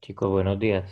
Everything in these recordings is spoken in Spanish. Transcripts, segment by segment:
Chicos, buenos días.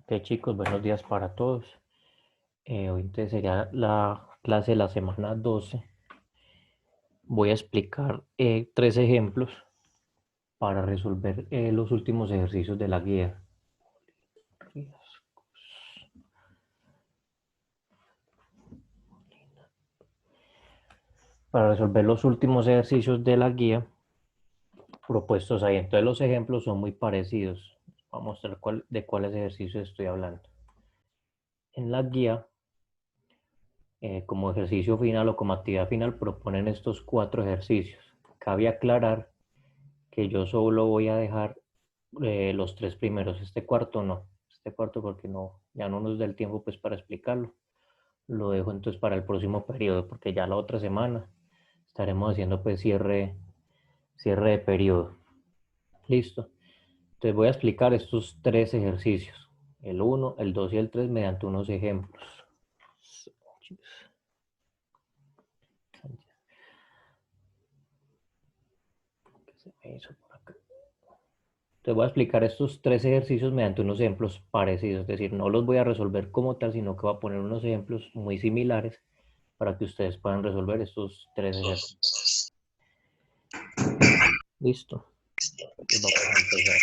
Ok, chicos, buenos días para todos. Hoy entonces sería la clase de la semana 12. Voy a explicar 3 ejemplos para resolver los últimos ejercicios de la guía. Para resolver los últimos ejercicios de la guía propuestos ahí. Entonces los ejemplos son muy parecidos. Voy a mostrar de cuáles ejercicios estoy hablando. En la guía, como ejercicio final o como actividad final, proponen estos 4 ejercicios. Cabe aclarar que yo solo voy a dejar los 3 primeros. Este cuarto no. Este cuarto porque no, ya no nos da el tiempo pues para explicarlo. Lo dejo entonces para el próximo periodo porque ya la otra semana estaremos haciendo pues cierre de periodo. Listo. Entonces voy a explicar estos 3 ejercicios. El 1, el 2 y el 3 mediante unos ejemplos. ¿Qué se me hizo por acá? Te voy a explicar estos 3 ejercicios mediante unos ejemplos parecidos, es decir, no los voy a resolver como tal, sino que voy a poner unos ejemplos muy similares para que ustedes puedan resolver estos 3 ejercicios. Listo. Entonces vamos a empezar.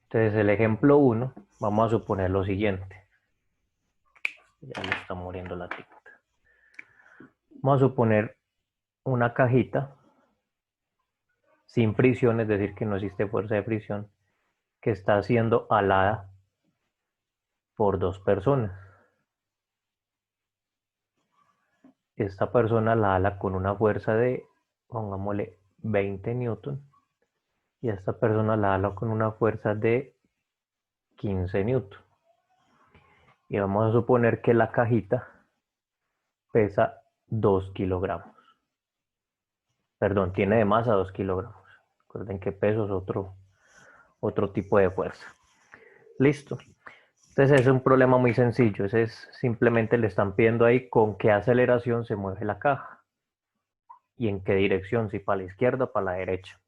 Entonces el ejemplo 1, vamos a suponer lo siguiente. Ya le está muriendo la tinta. Vamos a suponer una cajita sin fricción, es decir, que no existe fuerza de fricción, que está siendo alada por 2 personas. Esta persona la ala con una fuerza de, pongámosle, 20 newton, y esta persona la ala con una fuerza de 15 newton. Y vamos a suponer que la cajita pesa 2 kilogramos. Perdón, tiene de masa 2 kilogramos. Recuerden que peso es otro tipo de fuerza. Listo. Entonces es un problema muy sencillo. Ese es simplemente le están pidiendo ahí con qué aceleración se mueve la caja y en qué dirección, si para la izquierda o para la derecha.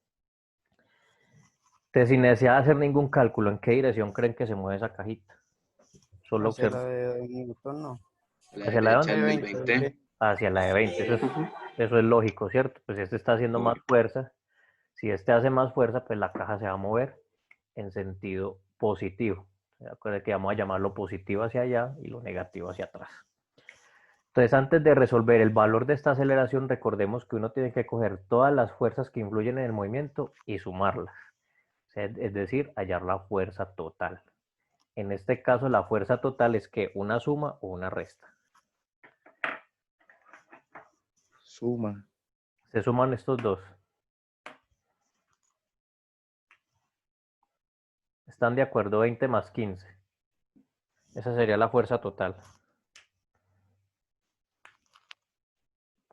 Entonces, sin necesidad de hacer ningún cálculo, ¿en qué dirección creen que se mueve esa cajita? Solo Hacia observen. la de Newton, no. A la ¿Hacia la de derecha dónde? el del 20, 20. Hacia la de 20. Eso es lógico, ¿cierto? Pues este está haciendo más Obvio. fuerza. Si este hace más fuerza, pues la caja se va a mover en sentido positivo. Acuérdense que vamos a llamarlo positivo hacia allá y lo negativo hacia atrás. Entonces, antes de resolver el valor de esta aceleración, recordemos que uno tiene que coger todas las fuerzas que influyen en el movimiento y sumarlas. Es decir, hallar la fuerza total. En este caso, la fuerza total es que una suma o una resta. Suma. Se suman estos dos. Están de acuerdo 20 más 15. Esa sería la fuerza total.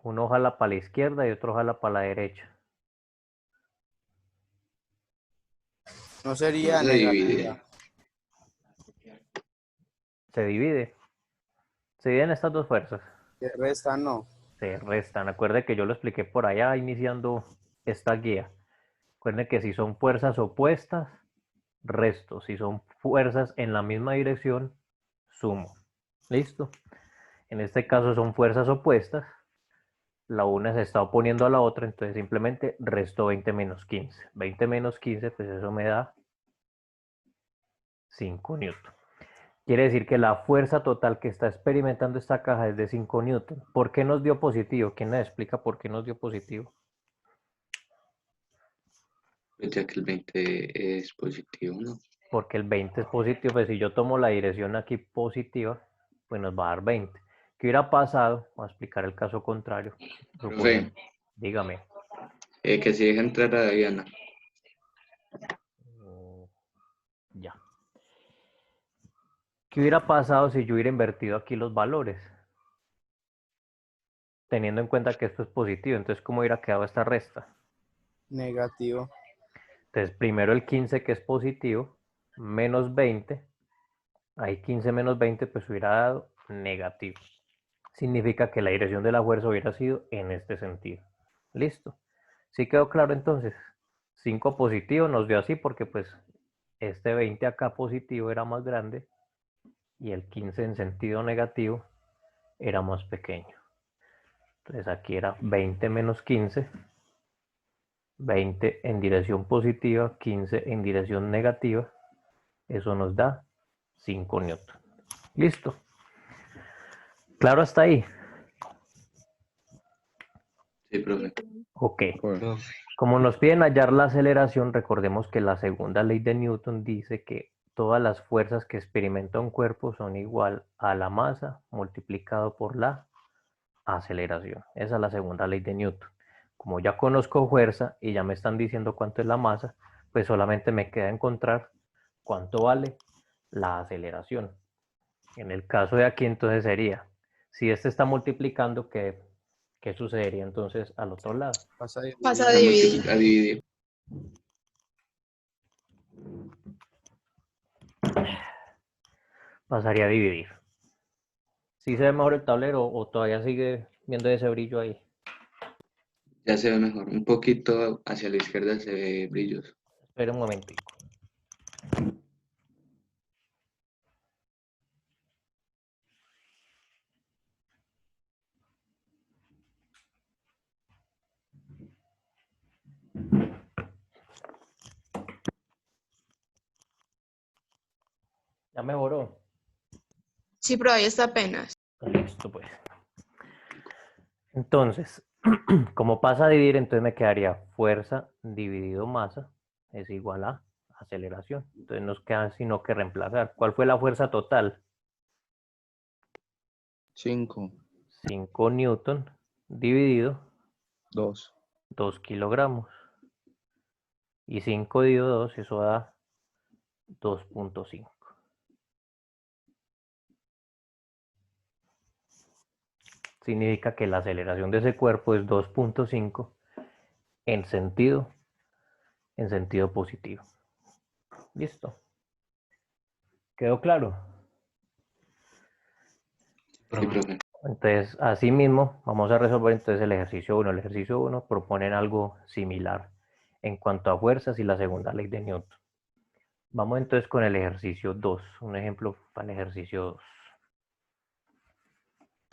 Uno jala para la izquierda y otro jala para la derecha. No sería Se negativa. divide. Se divide. Se dividen estas dos fuerzas. Que resta, no. Se restan. Acuérdense que yo lo expliqué por allá iniciando esta guía. Recuerden que si son fuerzas opuestas, resto. Si son fuerzas en la misma dirección, sumo. ¿Listo? En este caso son fuerzas opuestas. La una se está oponiendo a la otra, entonces simplemente resto 20 menos 15. 20 menos 15, pues eso me da 5 newton. Quiere decir que la fuerza total que está experimentando esta caja es de 5 newton. ¿Por qué nos dio positivo? ¿Quién nos explica por qué nos dio positivo? Pues ya que el 20 es positivo, ¿no? Porque el 20 es positivo, pues si yo tomo la dirección aquí positiva, pues nos va a dar 20. ¿Qué hubiera pasado? Voy a explicar el caso contrario. Profe, Dígame. que si deja entrar a Diana. Ya. ¿Qué hubiera pasado si yo hubiera invertido aquí los valores? Teniendo en cuenta que esto es positivo, entonces ¿cómo hubiera quedado esta resta? Negativo. Entonces primero el 15 que es positivo, menos 20, ahí 15 menos 20 pues hubiera dado negativo. Significa que la dirección de la fuerza hubiera sido en este sentido. ¿Listo? ¿Sí quedó claro entonces? 5 positivo nos dio así porque pues este 20 acá positivo era más grande y el 15 en sentido negativo era más pequeño. Entonces aquí era 20 menos 15, 20 en dirección positiva, 15 en dirección negativa. Eso nos da 5 newton. ¿Listo? ¿Claro hasta ahí? Sí, profe. Ok. Bueno, Como nos piden hallar la aceleración, recordemos que la segunda ley de Newton dice que todas las fuerzas que experimenta un cuerpo son igual a la masa multiplicado por la aceleración. Esa es la segunda ley de Newton. Como ya conozco fuerza y ya me están diciendo cuánto es la masa, pues solamente me queda encontrar cuánto vale la aceleración. En el caso de aquí entonces sería, si este está multiplicando, ¿qué sucedería entonces al otro lado? Pasa a Pasa a A dividir. dividir. multiplicar, a dividir. Pasaría a dividir. ¿Sí se ve mejor el tablero o todavía sigue viendo ese brillo ahí? Ya se ve mejor. Un poquito hacia la izquierda se ve brilloso. Espera un momentico. Ya mejoró. Sí, pero ahí está apenas. Listo, pues. Entonces, como pasa a dividir, entonces me quedaría fuerza dividido masa es igual a aceleración. Entonces nos queda sino que reemplazar. ¿Cuál fue la fuerza total? 5, 5 newton dividido 2. 2 kilogramos. Y 5 dividido 2, eso da 2.5. Significa que la aceleración de ese cuerpo es 2.5 en sentido positivo. ¿Listo? ¿Quedó claro? Sí, profe. Entonces, así mismo, vamos a resolver entonces el ejercicio 1. El ejercicio 1 proponen algo similar en cuanto a fuerzas y la segunda ley de Newton. Vamos entonces con el ejercicio 2. Un ejemplo para el ejercicio 2.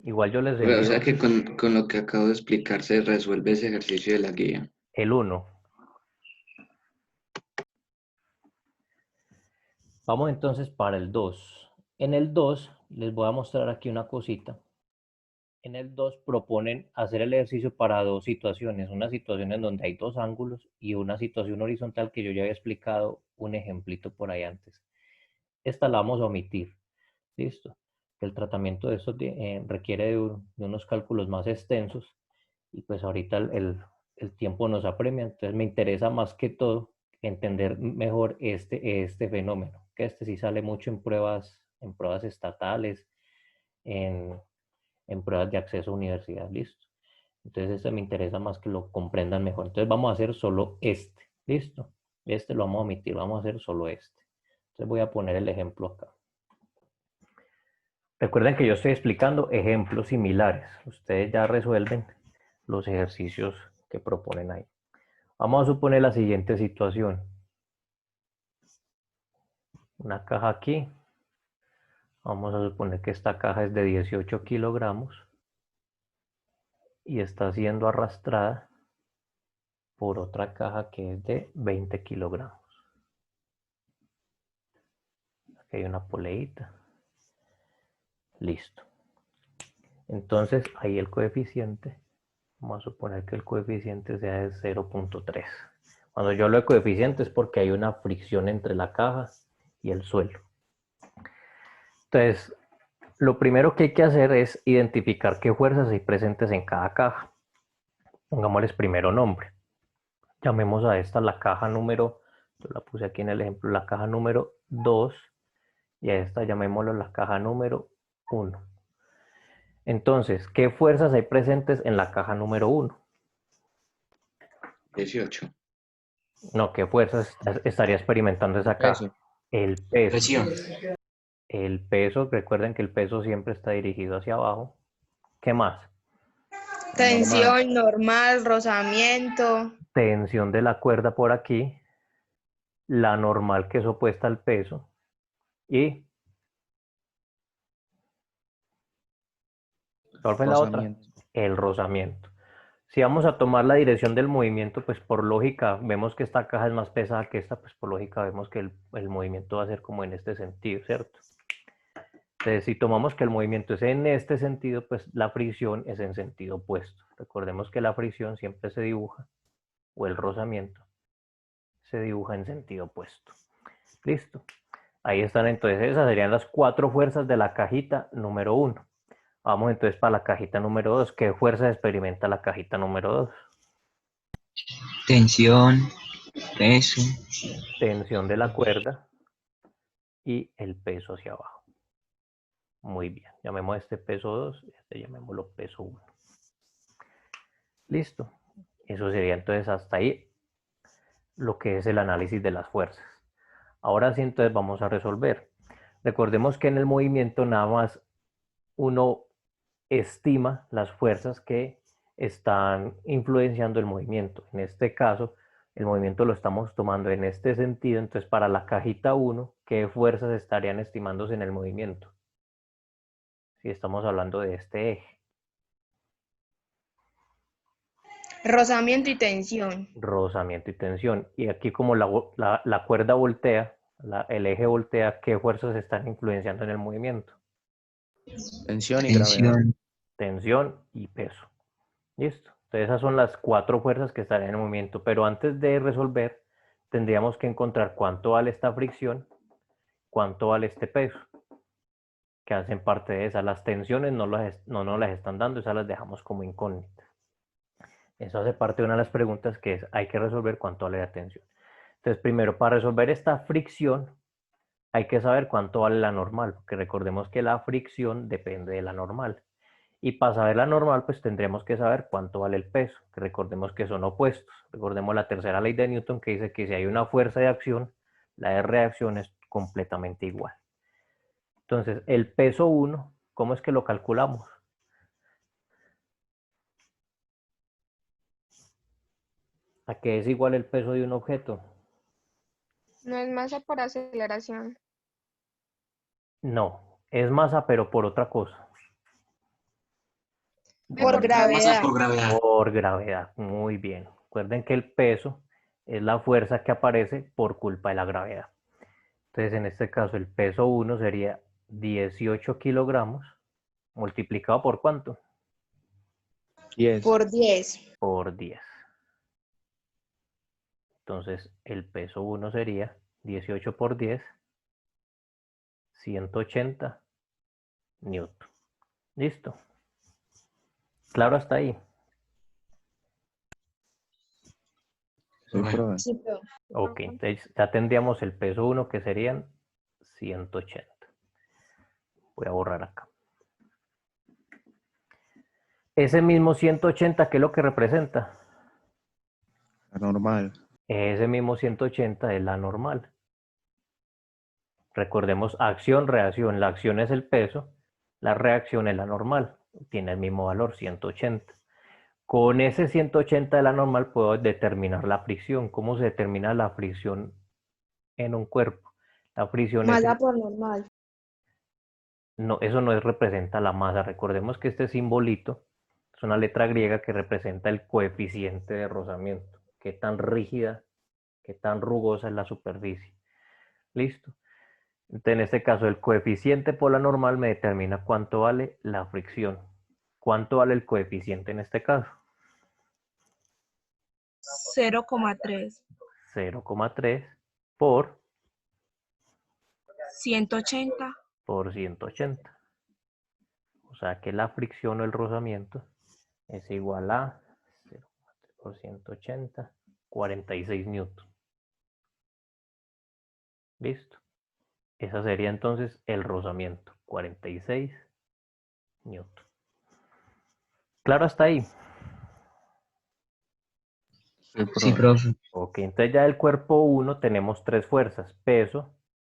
Igual yo les O sea envío que con lo que acabo de explicar se resuelve ese ejercicio de la guía. el 1. Vamos entonces para el 2. En el 2 les voy a mostrar aquí una cosita. En el 2 proponen hacer el ejercicio para dos situaciones. Una situación en donde hay dos ángulos y una situación horizontal que yo ya había explicado un ejemplito por ahí antes. Esta la vamos a omitir. Listo. El tratamiento de esto requiere de unos cálculos más extensos y pues ahorita el tiempo nos apremia. Entonces me interesa más que todo entender mejor este fenómeno, que este sí sale mucho en pruebas estatales, en, en pruebas de acceso a universidad, listo. Entonces este me interesa más que lo comprendan mejor. Entonces vamos a hacer solo este, listo. Este lo vamos a omitir, vamos a hacer solo este. Entonces voy a poner el ejemplo acá. Recuerden que yo estoy explicando ejemplos similares. Ustedes ya resuelven los ejercicios que proponen ahí. Vamos a suponer la siguiente situación. Una caja aquí. Vamos a suponer que esta caja es de 18 kilogramos y está siendo arrastrada por otra caja que es de 20 kilogramos. Aquí hay una poleita. Listo. Entonces, ahí el coeficiente, vamos a suponer que el coeficiente sea de 0.3. Cuando yo hablo de coeficiente es porque hay una fricción entre la caja y el suelo. Entonces, lo primero que hay que hacer es identificar qué fuerzas hay presentes en cada caja. Pongámosles primero nombre. Llamemos a esta la caja número, yo la puse aquí en el ejemplo, la caja número 2 y a esta llamémoslo la caja número 1. Entonces, ¿qué fuerzas hay presentes en la caja número 1? 18. No, ¿qué fuerzas estaría experimentando esa caja? Peso. El peso. Presión. El peso, recuerden que el peso siempre está dirigido hacia abajo. ¿Qué más? Tensión normal, rozamiento. Tensión de la cuerda por aquí, la normal que es opuesta al peso y ¿cuál fue la otra? Rozamiento. El rozamiento. Si vamos a tomar la dirección del movimiento, pues por lógica vemos que esta caja es más pesada que esta, pues por lógica vemos que el movimiento va a ser como en este sentido, ¿cierto? Entonces, si tomamos que el movimiento es en este sentido, pues la fricción es en sentido opuesto. Recordemos que la fricción siempre se dibuja, o el rozamiento, se dibuja en sentido opuesto. Listo. Ahí están entonces, esas serían las 4 fuerzas de la cajita número 1. Vamos entonces para la cajita número 2. ¿Qué fuerza experimenta la cajita número 2? Tensión, peso, Tensión de la cuerda y el peso hacia abajo. Muy bien. Llamemos a este peso 2 y este llamémoslo peso 1. Listo. Eso sería entonces hasta ahí lo que es el análisis de las fuerzas. Ahora sí, entonces vamos a resolver. Recordemos que en el movimiento nada más uno estima las fuerzas que están influenciando el movimiento. En este caso, el movimiento lo estamos tomando en este sentido. Entonces, para la cajita 1, ¿qué fuerzas estarían estimándose en el movimiento? Si estamos hablando de este eje. Rozamiento y tensión. Rozamiento y tensión. Y aquí como la cuerda voltea, el eje voltea, ¿qué fuerzas están influenciando en el movimiento? Tensión y gravedad. tensión, Tensión y peso. Listo. Entonces esas son las 4 fuerzas que estarían en el movimiento. Pero antes de resolver, tendríamos que encontrar cuánto vale esta fricción, cuánto vale este peso, que hacen parte de esas. Las tensiones no nos las están dando, esas las dejamos como incógnitas. Eso hace parte de una de las preguntas que es, hay que resolver cuánto vale la tensión. Entonces, primero, para resolver esta fricción, hay que saber cuánto vale la normal, porque recordemos que la fricción depende de la normal. Y para saber la normal, pues tendremos que saber cuánto vale el peso, que recordemos que son opuestos. Recordemos la tercera ley de Newton que dice que si hay una fuerza de acción, la de reacción es completamente igual. Entonces, el peso 1 ¿Cómo es que lo calculamos? ¿A qué es igual el peso de un objeto? No es masa por aceleración. No, es masa, pero por otra cosa. Por gravedad. Por gravedad. Por gravedad, muy bien. Recuerden que el peso es la fuerza que aparece por culpa de la gravedad. Entonces, en este caso, el peso 1 sería 18 kilogramos multiplicado por ¿cuánto? 10. Por 10. Por 10. Entonces, el peso 1 sería 18 por 10, 180 newton. ¿Listo? Claro hasta ahí. Sí, profe. Sí, pero Ok, entonces ya tendríamos el peso 1 que serían 180. Voy a borrar acá. Ese mismo 180, ¿qué es lo que representa? La normal. Ese mismo 180 es la normal. Recordemos acción, reacción. La acción es el peso, la reacción es la normal. Tiene el mismo valor, 180. Con ese 180 de la normal puedo determinar la fricción. ¿Cómo se determina la fricción en un cuerpo? La fricción es... masa por normal. No, eso no representa la masa. Recordemos que este simbolito es una letra griega que representa el coeficiente de rozamiento. Qué tan rígida, qué tan rugosa es la superficie. ¿Listo? Entonces, en este caso, el coeficiente por la normal me determina cuánto vale la fricción. ¿Cuánto vale el coeficiente en este caso? 0,3. 0,3 por 180. por 180. O sea que la fricción o el rozamiento es igual a 0,3 por 180, 46 newton. ¿Listo? Esa sería entonces el rozamiento, 46 newton. ¿Claro hasta ahí? Sí, profe. Ok, entonces ya del cuerpo 1 tenemos tres fuerzas, peso,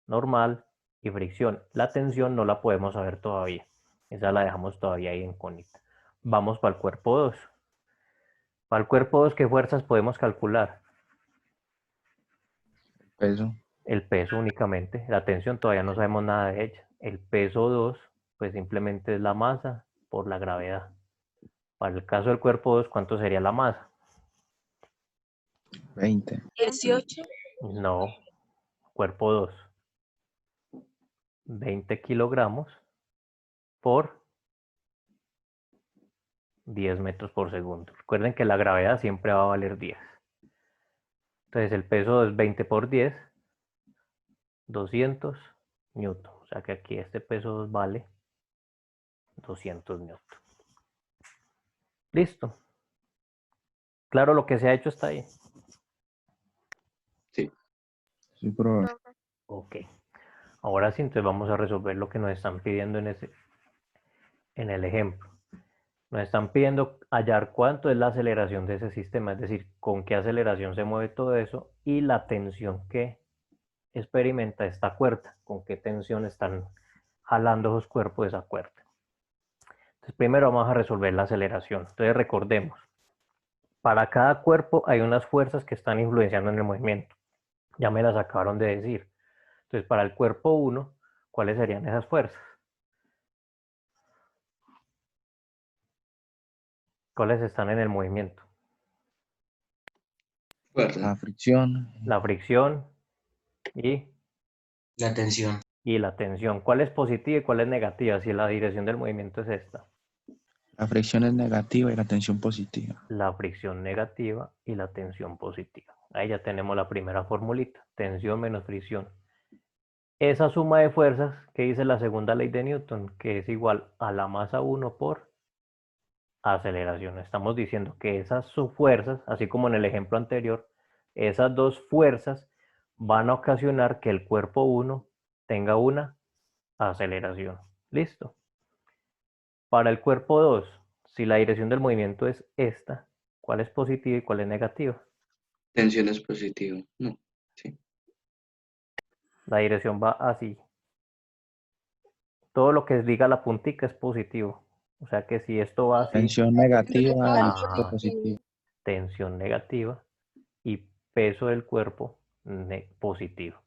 normal y fricción. La tensión no la podemos saber todavía. Esa la dejamos todavía ahí en incógnita. Vamos para el cuerpo 2. Para el cuerpo 2, ¿qué fuerzas podemos calcular? Peso. El peso únicamente. La tensión todavía no sabemos nada de ella. El peso 2, pues simplemente es la masa por la gravedad. Para el caso del cuerpo 2, ¿cuánto sería la masa? 20. 18. No, cuerpo 2. 20 kilogramos por 10 metros por segundo. Recuerden que la gravedad siempre va a valer 10. Entonces el peso es 20 por 10, 200 newton. O sea que aquí este peso vale 200 newton. Listo. Claro, lo que se ha hecho está ahí. Sí. Sí, profe. Ok. Ahora sí, entonces vamos a resolver lo que nos están pidiendo en el ejemplo. Nos están pidiendo hallar cuánto es la aceleración de ese sistema, es decir, con qué aceleración se mueve todo eso y la tensión que experimenta esta cuerda, con qué tensión están jalando esos cuerpos de esa cuerda. Entonces, primero vamos a resolver la aceleración. Entonces, recordemos, para cada cuerpo hay unas fuerzas que están influenciando en el movimiento. Ya me las acabaron de decir. Entonces, para el cuerpo 1, ¿cuáles serían esas fuerzas? ¿Cuáles están en el movimiento? Fuerza. La fricción. La fricción y La tensión. la tensión. ¿Cuál es positiva y cuál es negativa? Si la dirección del movimiento es esta. La fricción es negativa y la tensión positiva. La fricción negativa y la tensión positiva. Ahí ya tenemos la primera formulita. Tensión menos fricción. Esa suma de fuerzas que dice la segunda ley de Newton, que es igual a la masa 1 por aceleración. Estamos diciendo que esas fuerzas, así como en el ejemplo anterior, esas dos fuerzas van a ocasionar que el cuerpo 1 tenga una aceleración. ¿Listo? Para el cuerpo 2, si la dirección del movimiento es esta, ¿cuál es positiva y cuál es negativa? Tensión es positivo. No. Sí. La dirección va así. Todo lo que diga la puntica es positivo. O sea que si esto va así, Tensión negativa y Ah. peso positivo. tensión negativa y peso del cuerpo positivo.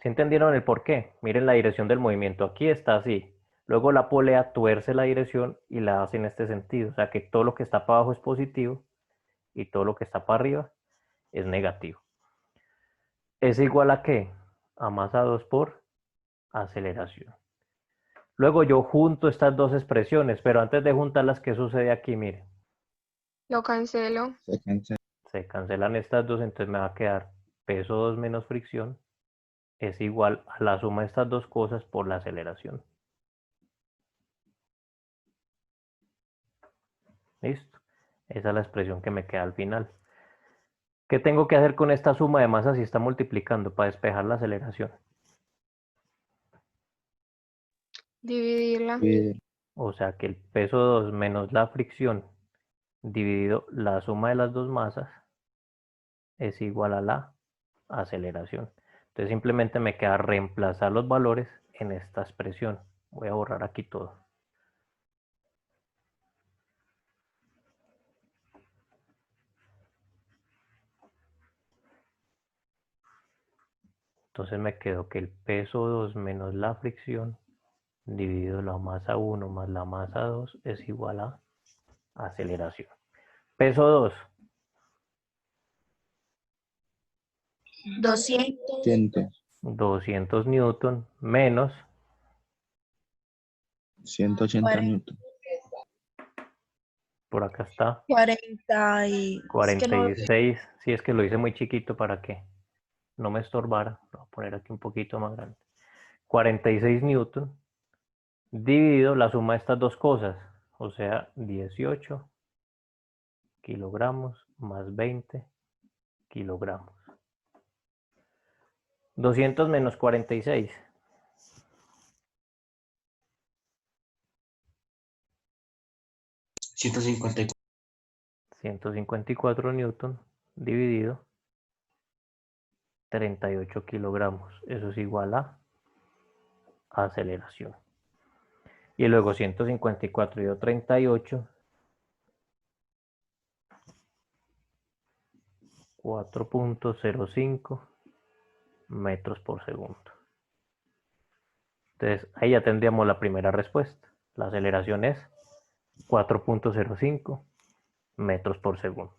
¿Sí entendieron el por qué? Miren la dirección del movimiento. Aquí está así. Luego la polea tuerce la dirección y la hace en este sentido. O sea que todo lo que está para abajo es positivo y todo lo que está para arriba es negativo. ¿Es igual a qué? A masa 2 por aceleración. Luego yo junto estas dos expresiones, pero antes de juntarlas, ¿qué sucede aquí? Miren, Lo cancelo. Se cancela. se cancelan estas dos, entonces me va a quedar peso 2 menos fricción es igual a la suma de estas dos cosas por la aceleración. ¿Listo? Esa es la expresión que me queda al final. ¿Qué tengo que hacer con esta suma de masas si está multiplicando para despejar la aceleración? Dividirla. Dividir. O sea que el peso 2 menos la fricción dividido la suma de las dos masas es igual a la aceleración. Entonces simplemente me queda reemplazar los valores en esta expresión. Voy a borrar aquí todo. Entonces me quedó que el peso 2 menos la fricción dividido la masa 1 más la masa 2 es igual a aceleración. Peso 2, 200. 200 newton menos 180 newton. por acá está 40 y... es que no... 46. Si es que lo hice muy chiquito para que no me estorbara, lo voy a poner aquí un poquito más grande. 46 newton dividido la suma de estas dos cosas, o sea 18 kilogramos más 20 kilogramos. 200 menos 46. 154. 154 newton dividido 38 kilogramos. Eso es igual a aceleración. Y luego 154 y 38, 4.05 metros por segundo. Entonces ahí ya tendríamos la primera respuesta. La aceleración es 4.05 metros por segundo.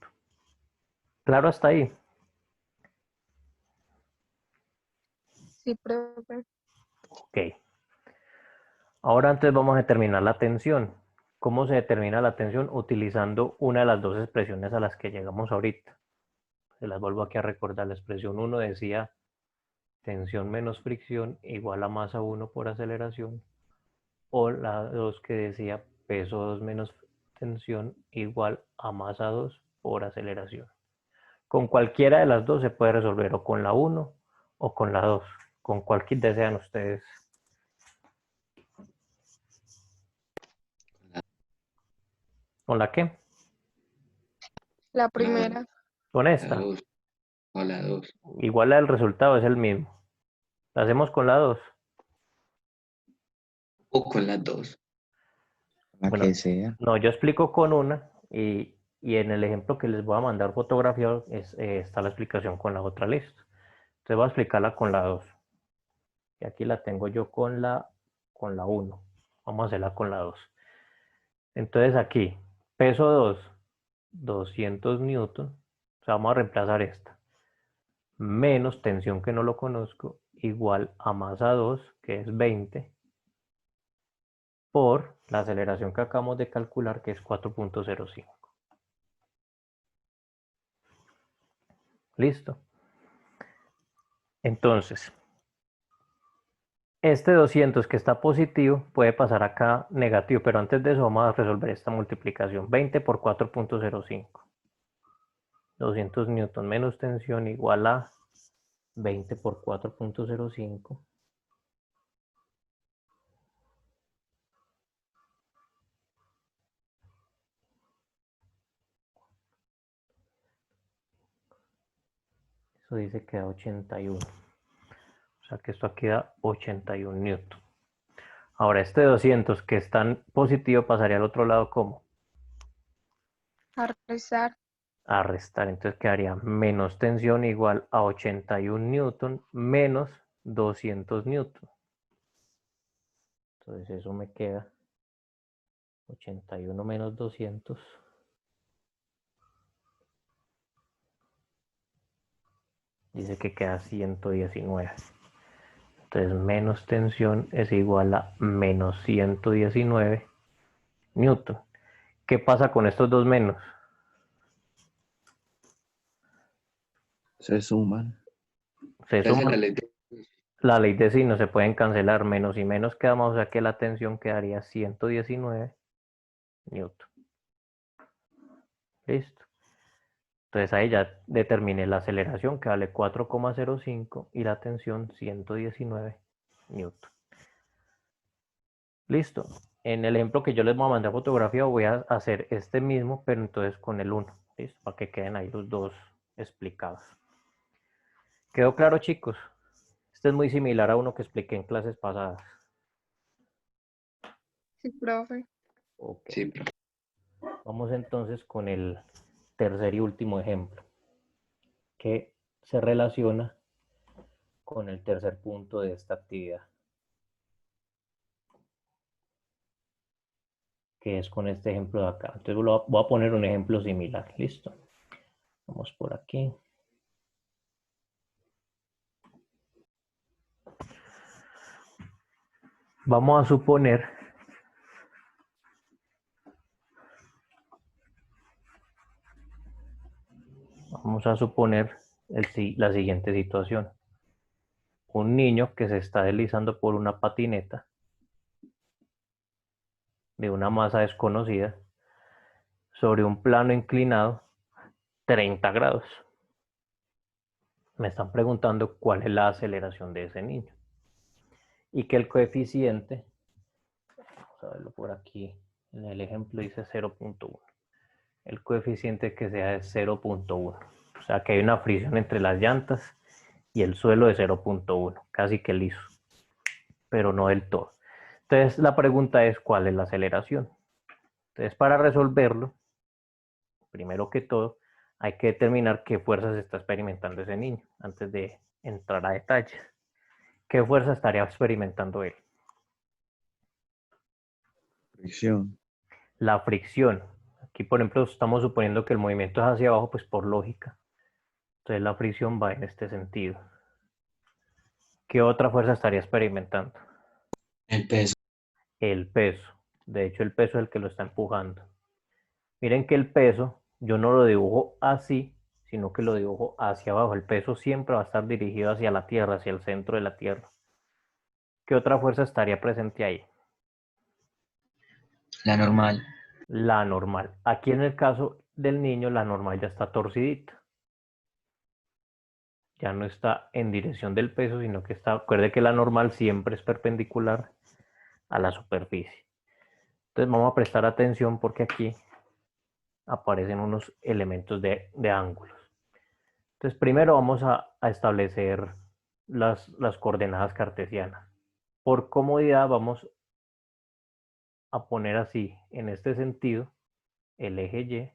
Claro hasta ahí. Sí, profe. Ok. Ahora antes vamos a determinar la tensión. ¿Cómo se determina la tensión? Utilizando una de las dos expresiones a las que llegamos ahorita. Se las vuelvo aquí a recordar. La expresión 1 decía tensión menos fricción igual a masa 1 por aceleración. O la 2 que decía peso 2 menos tensión igual a masa 2 por aceleración. Con cualquiera de las dos se puede resolver, o con la 1 o con la 2. Con cualquier desean ustedes. ¿Con la qué? La primera. Con La esta. 2. O la 2. Igual el resultado es el mismo. ¿La hacemos con la 2? O con las 2. La Bueno, que sea. no, yo explico con una y en el ejemplo que les voy a mandar fotografiado está la explicación con la otra, listo. Entonces voy a explicarla con la 2. Y aquí la tengo yo con la 1. Vamos a hacerla con la 2. Entonces aquí, peso 2, 200 newton. O sea, vamos a reemplazar esta. Menos tensión que no lo conozco, igual a masa 2, que es 20, por la aceleración que acabamos de calcular, que es 4.05. Listo. Entonces, este 200 que está positivo puede pasar acá negativo, pero antes de eso vamos a resolver esta multiplicación. 20 por 4.05. 200 newton menos tensión igual a 20 por 4.05. Eso dice que da 81. O sea que esto aquí da 81 newton. Ahora, este 200 que es tan positivo pasaría al otro lado como A restar. a restar. Entonces quedaría menos tensión igual a 81 newton menos 200 newton. Entonces eso me queda 81 menos 200. Dice que queda 119. Entonces menos tensión es igual a menos 119 newton. ¿Qué pasa con estos dos menos? Se suman. Se Esa es la suman. ley de... La ley de signos se pueden cancelar, menos y menos quedamos, o sea que la tensión quedaría 119 newton. Listo. Entonces ahí ya determiné la aceleración que vale 4,05 y la tensión 119 newton. Listo. En el ejemplo que yo les voy a mandar fotografía voy a hacer este mismo, pero entonces con el 1. ¿Listo? Para que queden ahí los dos explicados. ¿Quedó claro, chicos? Este es muy similar a uno que expliqué en clases pasadas. Sí, profe. Ok. Sí, profe. Vamos entonces con el tercer y último ejemplo, que se relaciona con el tercer punto de esta actividad, que es con este ejemplo de acá. Entonces voy a poner un ejemplo similar. Listo. Vamos por aquí. Vamos a suponer la siguiente situación. Un niño que se está deslizando por una patineta de una masa desconocida sobre un plano inclinado 30 grados. Me están preguntando cuál es la aceleración de ese niño. Y que el coeficiente, vamos a verlo por aquí, en el ejemplo dice 0.1. El coeficiente que sea es 0.1. O sea que hay una fricción entre las llantas y el suelo de 0.1, casi que liso, pero no del todo. Entonces la pregunta es ¿cuál es la aceleración? Entonces para resolverlo, primero que todo, hay que determinar qué fuerzas está experimentando ese niño antes de entrar a detalles. ¿Qué fuerza estaría experimentando él? Fricción. La fricción. Aquí, por ejemplo, estamos suponiendo que el movimiento es hacia abajo, pues por lógica. Entonces la fricción va en este sentido. ¿Qué otra fuerza estaría experimentando? El peso. El peso. De hecho, el peso es el que lo está empujando. Miren que el peso, yo no lo dibujo así, sino que lo dibujo hacia abajo. El peso siempre va a estar dirigido hacia la Tierra, hacia el centro de la Tierra. ¿Qué otra fuerza estaría presente ahí? La normal. La normal. Aquí en el caso del niño, la normal ya está torcidita. Ya no está en dirección del peso, sino que está, acuerde que la normal siempre es perpendicular a la superficie. Entonces vamos a prestar atención porque aquí aparecen unos elementos de ángulos. Entonces primero vamos a establecer las coordenadas cartesianas. Por comodidad vamos a poner así, en este sentido, el eje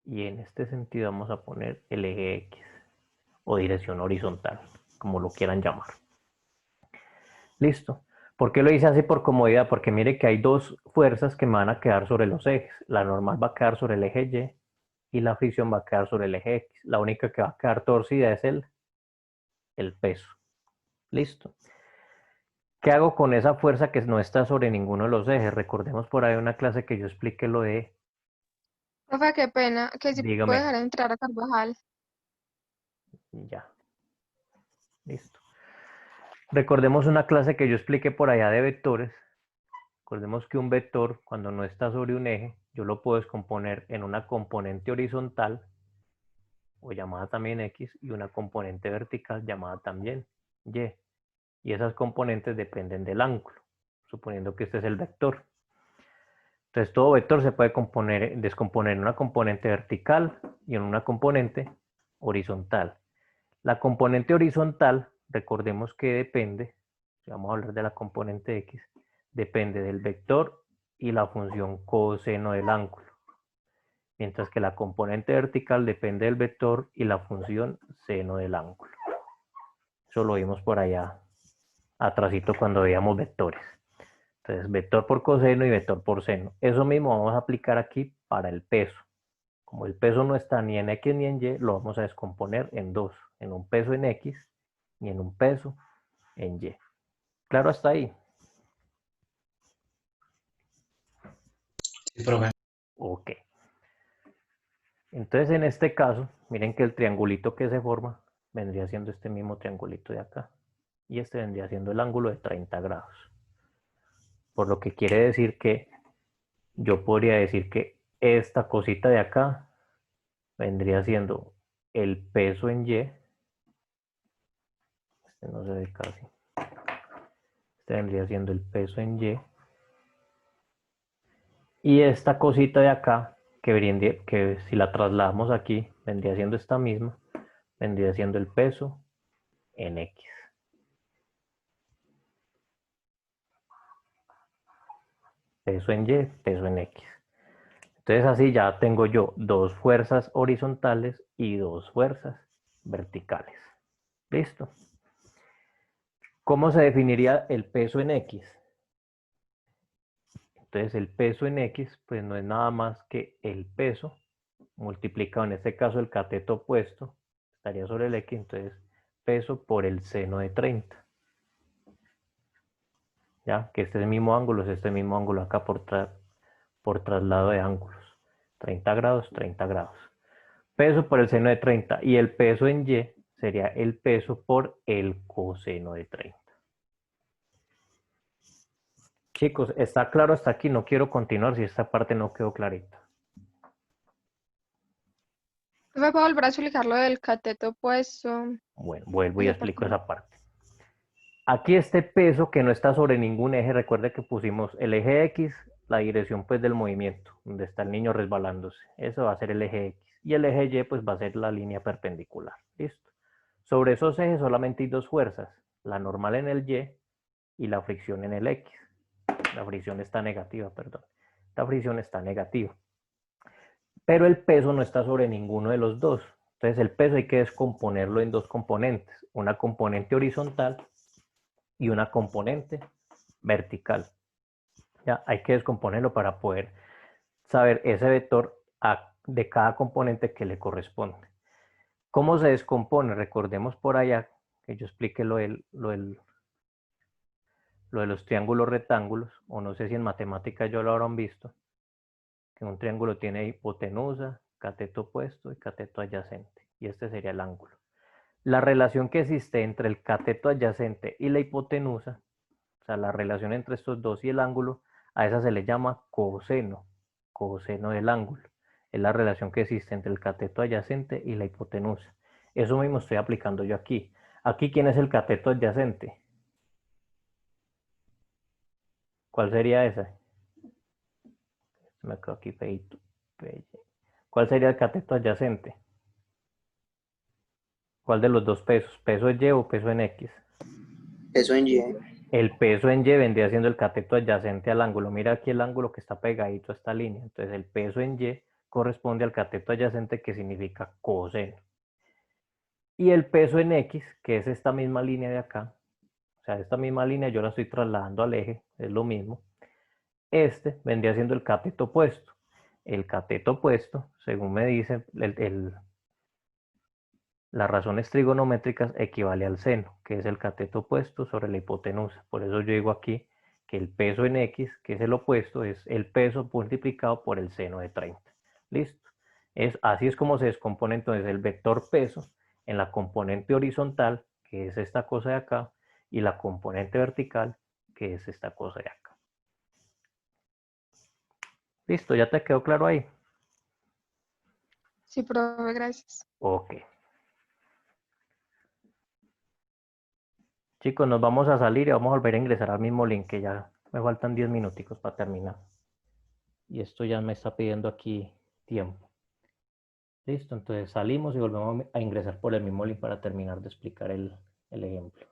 Y en este sentido vamos a poner el eje X o dirección horizontal, como lo quieran llamar. Listo. ¿Por qué lo hice así por comodidad? Porque mire que hay dos fuerzas que me van a quedar sobre los ejes. La normal va a quedar sobre el eje Y y la fricción va a quedar sobre el eje X. La única que va a quedar torcida es el peso. Listo. ¿Qué hago con esa fuerza que no está sobre ninguno de los ejes? Recordemos por ahí una clase que yo expliqué lo de, Profe, qué pena, que si puede dígame, dejar entrar a Carvajal. ya, listo. Recordemos una clase que yo expliqué por allá de vectores. Recordemos que un vector, cuando no está sobre un eje, yo lo puedo descomponer en una componente horizontal, o llamada también X, y una componente vertical llamada también Y. Y esas componentes dependen del ángulo, suponiendo que este es el vector. Entonces todo vector se puede descomponer en una componente vertical y en una componente horizontal. La componente horizontal, recordemos que depende si vamos a hablar de la componente x, depende del vector y la función coseno del ángulo. Mientras que la componente vertical depende del vector y la función seno del ángulo. Eso lo vimos por allá atrásito cuando veíamos vectores. Entonces, vector por coseno y vector por seno. Eso mismo vamos a aplicar aquí para el peso. Como el peso no está ni en X ni en Y, lo vamos a descomponer en dos. En un peso en X y en un peso en Y. ¿Claro hasta ahí? Sí, profe. Ok. Entonces, en este caso, miren que el triangulito que se forma vendría siendo este mismo triangulito de acá. Y este vendría siendo el ángulo de 30 grados. Por lo que quiere decir que yo podría decir que esta cosita de acá vendría siendo el peso en Y. Este no se ve casi. Este vendría siendo el peso en Y. Y esta cosita de acá, que si la trasladamos aquí, vendría siendo esta misma, vendría siendo el peso en X. Peso en Y, peso en X. Entonces así ya tengo yo dos fuerzas horizontales y dos fuerzas verticales. ¿Listo? ¿Cómo se definiría el peso en X? Entonces el peso en X pues no es nada más que el peso multiplicado, en este caso el cateto opuesto, estaría sobre el X, entonces peso por el seno de 30. Ya, que este es el mismo ángulo, es este mismo ángulo acá por traslado de ángulos. 30 grados, 30 grados. Peso por el seno de 30. Y el peso en Y sería el peso por el coseno de 30. Chicos, ¿está claro hasta aquí? No quiero continuar si esta parte no quedó clarita. ¿Me puedo volver a explicar lo del cateto opuesto? Bueno, vuelvo y explico esa parte. Aquí este peso que no está sobre ningún eje, recuerde que pusimos el eje X, la dirección pues del movimiento, donde está el niño resbalándose. Eso va a ser el eje X. Y el eje Y pues va a ser la línea perpendicular. ¿Listo? Sobre esos ejes solamente hay dos fuerzas, la normal en el Y y la fricción en el X. La fricción está negativa, perdón. La fricción está negativa. Pero el peso no está sobre ninguno de los dos. Entonces el peso hay que descomponerlo en dos componentes. Una componente horizontal y una componente vertical. Ya hay que descomponerlo para poder saber ese vector de cada componente que le corresponde. ¿Cómo se descompone? Recordemos por allá que yo expliqué lo de los triángulos rectángulos, o no sé si en matemáticas ya lo habrán visto, que un triángulo tiene hipotenusa, cateto opuesto y cateto adyacente, y este sería el ángulo. La relación que existe entre el cateto adyacente y la hipotenusa, o sea, la relación entre estos dos y el ángulo, a esa se le llama coseno, coseno del ángulo. Es la relación que existe entre el cateto adyacente y la hipotenusa. Eso mismo estoy aplicando yo aquí. Aquí, ¿quién es el cateto adyacente? ¿Cuál sería ese? Me quedo aquí feito. ¿Cuál sería el cateto adyacente? ¿Cuál de los dos pesos? ¿Peso en Y o peso en X? Peso en Y. El peso en Y vendría siendo el cateto adyacente al ángulo. Mira aquí el ángulo que está pegadito a esta línea. Entonces el peso en Y corresponde al cateto adyacente, que significa coseno. Y el peso en X, que es esta misma línea de acá, o sea, esta misma línea yo la estoy trasladando al eje, es lo mismo. Este vendría siendo el cateto opuesto. El cateto opuesto, según me dice las razones trigonométricas, equivale al seno, que es el cateto opuesto sobre la hipotenusa. Por eso yo digo aquí que el peso en X, que es el opuesto, es el peso multiplicado por el seno de 30. ¿Listo? Así es como se descompone entonces el vector peso en la componente horizontal, que es esta cosa de acá, y la componente vertical, que es esta cosa de acá. ¿Listo? ¿Ya te quedó claro ahí? Sí, profe, gracias. Ok. Chicos, nos vamos a salir y vamos a volver a ingresar al mismo link, que ya me faltan 10 minuticos para terminar. Y esto ya me está pidiendo aquí tiempo. Listo, entonces salimos y volvemos a ingresar por el mismo link para terminar de explicar el ejemplo.